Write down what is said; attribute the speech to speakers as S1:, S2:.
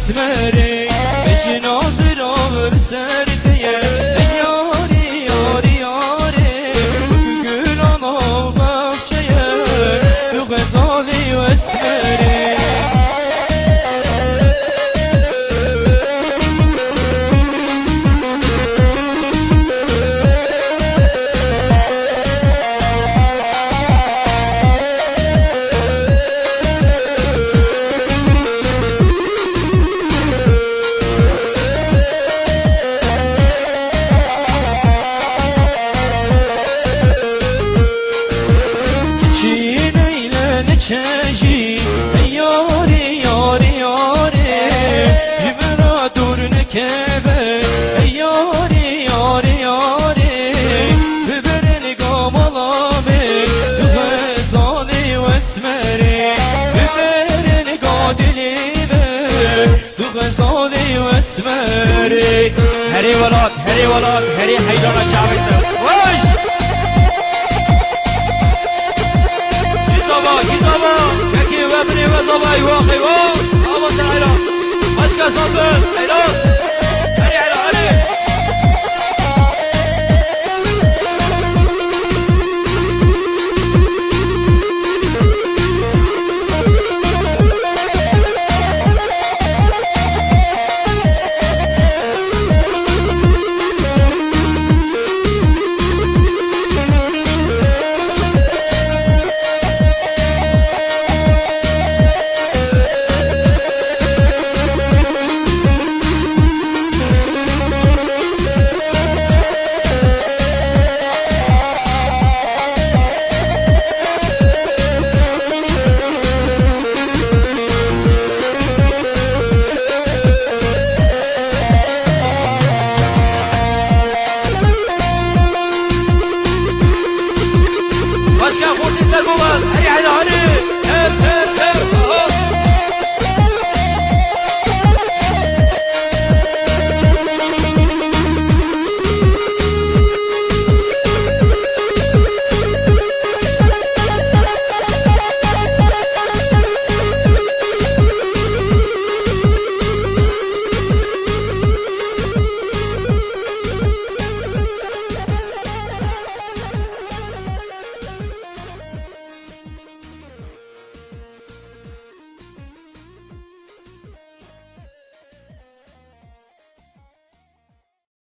S1: واسمري مش ناظر بسردية ياري ياري ياري وكل انا بخشية بغزالي واسمري چجی یاری یاری یاری جبرا دور نکبه یاری یاری یاری ببرن قاملامه غزالی و اسمری ببرن قادلی به غزالی و اسمری هری ولاد هری حیدان چاویده وش كتابا كاكي وابني وطبعي واقي واو أبو سعيرا أشكا صدر حيران